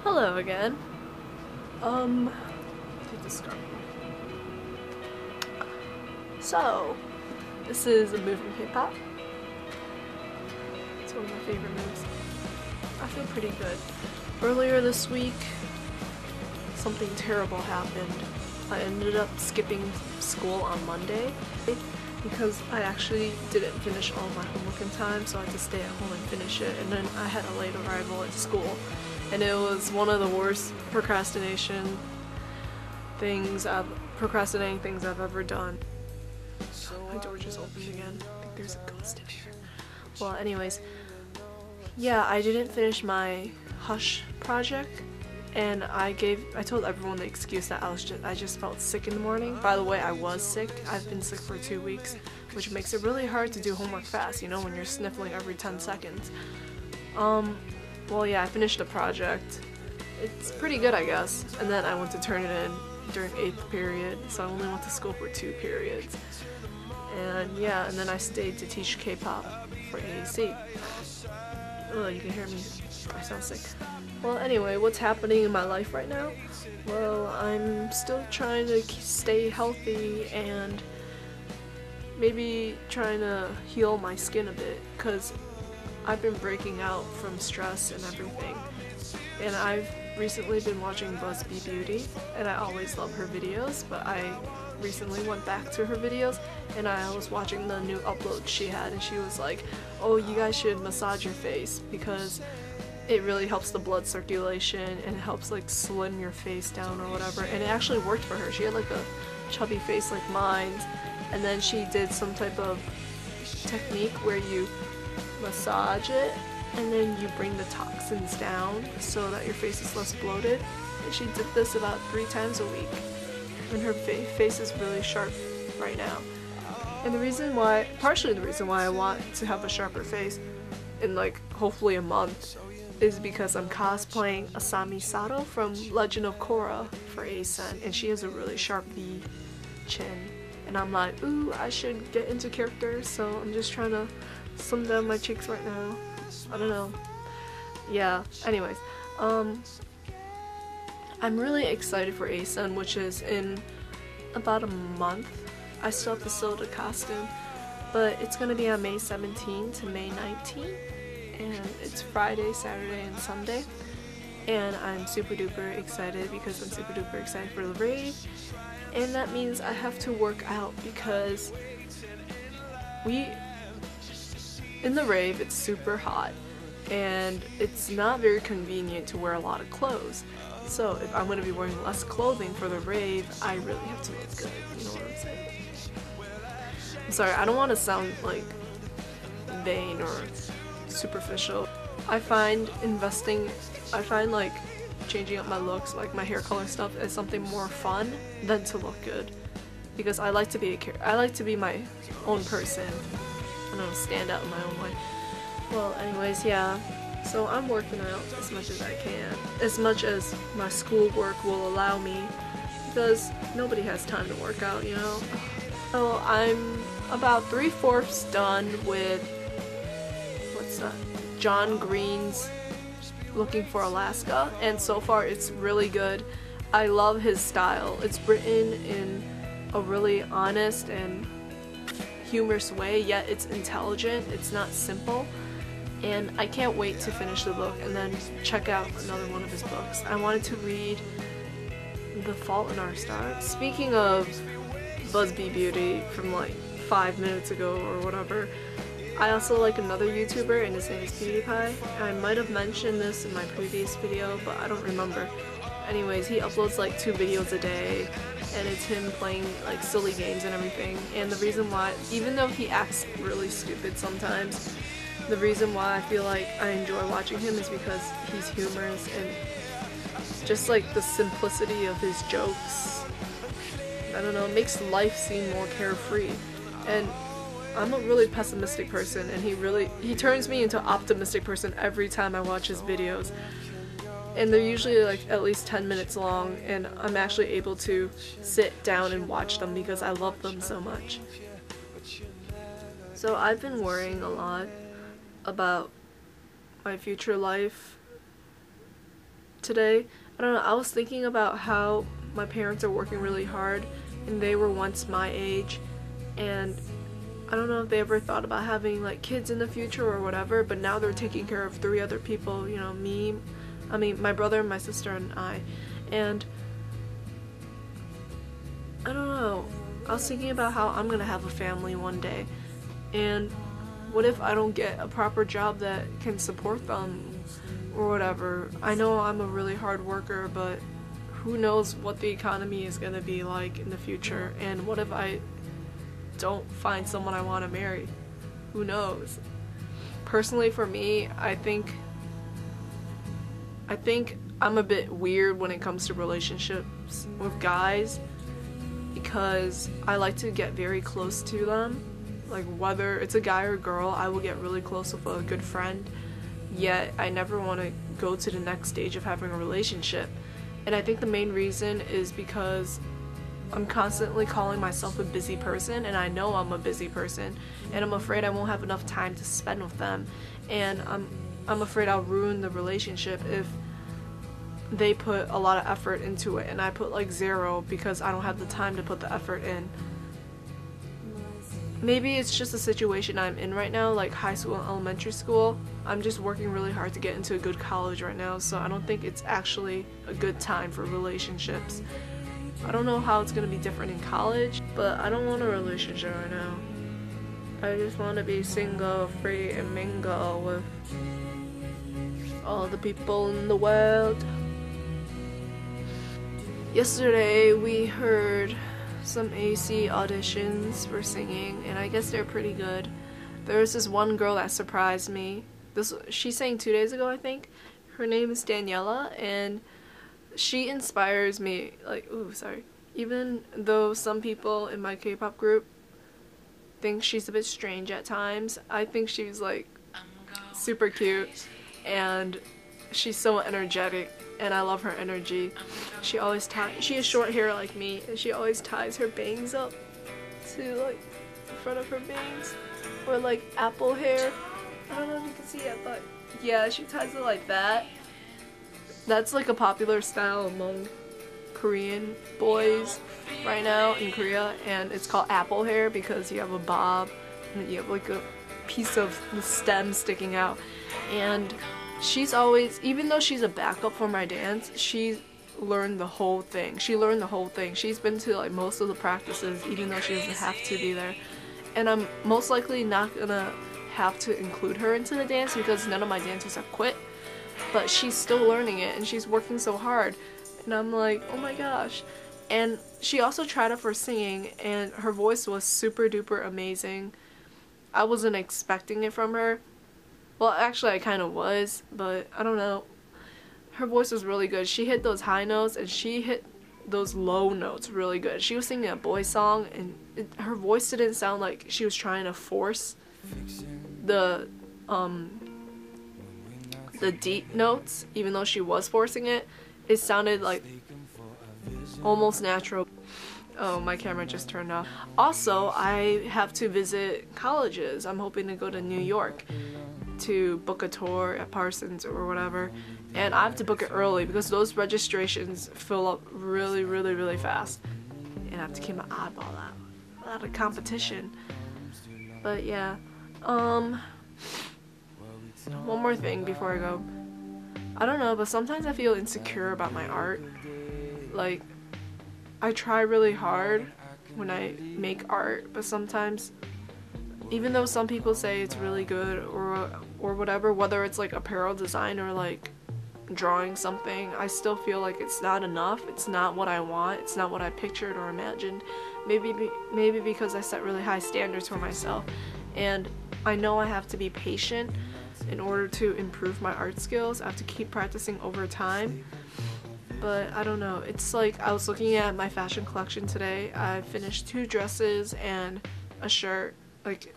Hello again. Take this scarf. So, this is a move from K-pop. It's one of my favorite moves. I feel pretty good. Earlier this week, something terrible happened. I ended up skipping school on Monday because I actually didn't finish all my homework in time, so I had to stay at home and finish it, and then I had a late arrival at school. And it was one of the worst procrastinating things I've ever done. My door just opened again. I think there's a ghost in here. Well, anyways, yeah, I didn't finish my Hush project, and I told everyone the excuse that I just felt sick in the morning. By the way, I was sick. I've been sick for 2 weeks, which makes it really hard to do homework fast, you know, when you're sniffling every 10 seconds. Well, yeah, I finished the project. It's pretty good, I guess. And then I went to turn it in during 8th period, so I only went to school for 2 periods. And yeah, and then I stayed to teach K-pop for AAC. Oh, you can hear me. I sound sick. Well, anyway, what's happening in my life right now? Well, I'm still trying to stay healthy and maybe trying to heal my skin a bit, because I've been breaking out from stress and everything, and I've recently been watching BuzzBee Beauty, and I always love her videos, but I recently went back to her videos and I was watching the new upload she had, and she was like, oh, you guys should massage your face because it really helps the blood circulation and it helps like slim your face down or whatever, and it actually worked for her. She had like a chubby face like mine, and then she did some type of technique where you massage it and then you bring the toxins down so that your face is less bloated, and she did this about 3 times a week, and her face is really sharp right now. And partially the reason why I want to have a sharper face in like hopefully a month is because I'm cosplaying Asami Sato from Legend of Korra for ASEN, and she has a really sharp V chin, and I'm like, ooh, I should get into character, so I'm just trying to slim down my cheeks right now. I don't know. Yeah, anyways, I'm really excited for ASEN, which is in about a month. I still have to sew the costume, but it's gonna be on May 17 to May 19, and it's Friday, Saturday, and Sunday, and I'm super duper excited because I'm super duper excited for the rave, and that means I have to work out because in the rave, it's super hot, and it's not very convenient to wear a lot of clothes. So if I'm going to be wearing less clothing for the rave, I really have to look good, you know what I'm saying? I'm sorry, I don't want to sound like vain or superficial. I find like changing up my looks, like my hair color stuff, as something more fun than to look good, because I like to be my own person. I don't stand out in my own way. Well, anyways, yeah. So I'm working out as much as I can, as much as my schoolwork will allow me, because nobody has time to work out, you know? So I'm about 3/4 done with, John Green's Looking for Alaska, and so far it's really good. I love his style. It's written in a really honest and humorous way, yet it's intelligent, it's not simple, and I can't wait to finish the book and then check out another one of his books. I wanted to read The Fault in Our Stars. Speaking of BuzzBee Beauty from like 5 minutes ago or whatever, I also like another YouTuber, and his name is PewDiePie. I might have mentioned this in my previous video, but I don't remember. Anyways, he uploads like 2 videos a day, and it's him playing like silly games and everything. And the reason why, even though he acts really stupid sometimes, the reason why I feel like I enjoy watching him is because he's humorous, and just like the simplicity of his jokes, I don't know, makes life seem more carefree. And I'm a really pessimistic person, and he turns me into an optimistic person every time I watch his videos. And they're usually like at least 10 minutes long, and I'm actually able to sit down and watch them because I love them so much. So I've been worrying a lot about my future life today. I don't know, I was thinking about how my parents are working really hard and they were once my age, and I don't know if they ever thought about having like kids in the future or whatever, but now they're taking care of 3 other people, you know, my brother, my sister, and I. And I don't know, I was thinking about how I'm gonna have a family one day, and what if I don't get a proper job that can support them or whatever. I know I'm a really hard worker, but who knows what the economy is gonna be like in the future, and what if I don't find someone I want to marry? Who knows? Personally, for me, I think I'm a bit weird when it comes to relationships with guys, because I like to get very close to them. Like, whether it's a guy or a girl, I will get really close with a good friend, yet I never want to go to the next stage of having a relationship. And I think the main reason is because I'm constantly calling myself a busy person, and I know I'm a busy person, and I'm afraid I won't have enough time to spend with them, and I'm afraid I'll ruin the relationship if they put a lot of effort into it and I put like 0 because I don't have the time to put the effort in. Maybe it's just a situation I'm in right now, like high school and elementary school. I'm just working really hard to get into a good college right now, so I don't think it's actually a good time for relationships. I don't know how it's gonna be different in college, but I don't want a relationship right now. I just want to be single, free, and mingle with all the people in the world. Yesterday we heard some AC auditions for singing, and I guess they're pretty good. There was this one girl that surprised me. She sang 2 days ago, I think. Her name is Daniela, and she inspires me. Like, ooh, sorry. Even though some people in my K-pop group think she's a bit strange at times, I think she's like super cute, and she's so energetic, and I love her energy. She has short hair like me, and she always ties her bangs up to like the front of her bangs, or like apple hair. I don't know if you can see it, but yeah, she ties it like that. That's like a popular style among Korean boys right now in Korea, and it's called apple hair because you have a bob and you have like a piece of the stem sticking out. And she's always, even though she's a backup for my dance, she learned the whole thing. She's been to like most of the practices, even though she doesn't have to be there. And I'm most likely not gonna have to include her into the dance because none of my dancers have quit. But she's still learning it, and she's working so hard. And I'm like, oh my gosh. And she also tried out for singing, and her voice was super duper amazing. I wasn't expecting it from her. Well, actually I kind of was, but I don't know. Her voice was really good. She hit those high notes, and she hit those low notes really good. She was singing a boy song, and her voice didn't sound like she was trying to force the deep notes, even though she was forcing it. It sounded like almost natural. Oh, my camera just turned off. Also, I have to visit colleges. I'm hoping to go to New York to book a tour at Parsons or whatever, and I have to book it early because those registrations fill up really, really, really fast, and I have to keep my eyeball out of competition. But yeah, one more thing before I go. I don't know, but sometimes I feel insecure about my art. Like, I try really hard when I make art, but sometimes, even though some people say it's really good or whatever, whether it's like apparel design or like drawing something, I still feel like it's not enough. It's not what I want. It's not what I pictured or imagined. Maybe because I set really high standards for myself, and I know I have to be patient in order to improve my art skills. I have to keep practicing over time. But I don't know, it's like I was looking at my fashion collection today. I finished 2 dresses and a shirt, like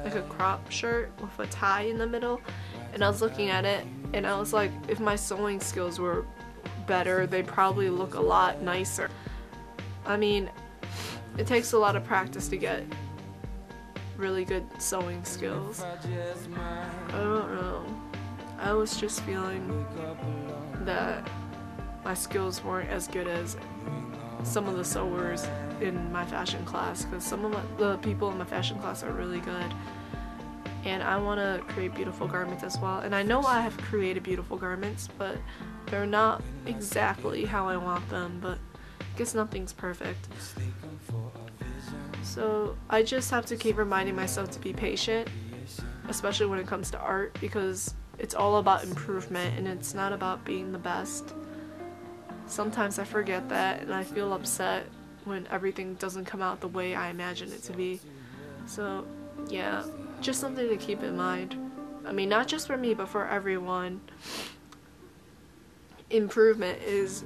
a crop shirt with a tie in the middle, and I was looking at it and I was like, if my sewing skills were better, they'd probably look a lot nicer. I mean, it takes a lot of practice to get really good sewing skills. I don't know. I was just feeling that my skills weren't as good as some of the sewers in my fashion class, because some of the people in my fashion class are really good. And I want to create beautiful garments as well. And I know I have created beautiful garments, but they're not exactly how I want them, but I guess nothing's perfect. So I just have to keep reminding myself to be patient, especially when it comes to art, because it's all about improvement and it's not about being the best. Sometimes I forget that and I feel upset when everything doesn't come out the way I imagine it to be. So yeah, just something to keep in mind. I mean, not just for me, but for everyone. Improvement is,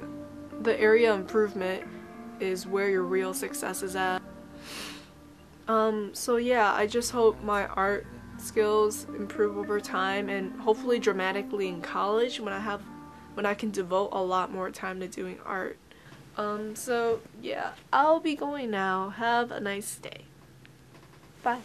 the area of improvement is where your real success is at. So yeah, I just hope my art skills improve over time, and hopefully dramatically in college when I can devote a lot more time to doing art. So yeah, I'll be going now. Have a nice day. Bye.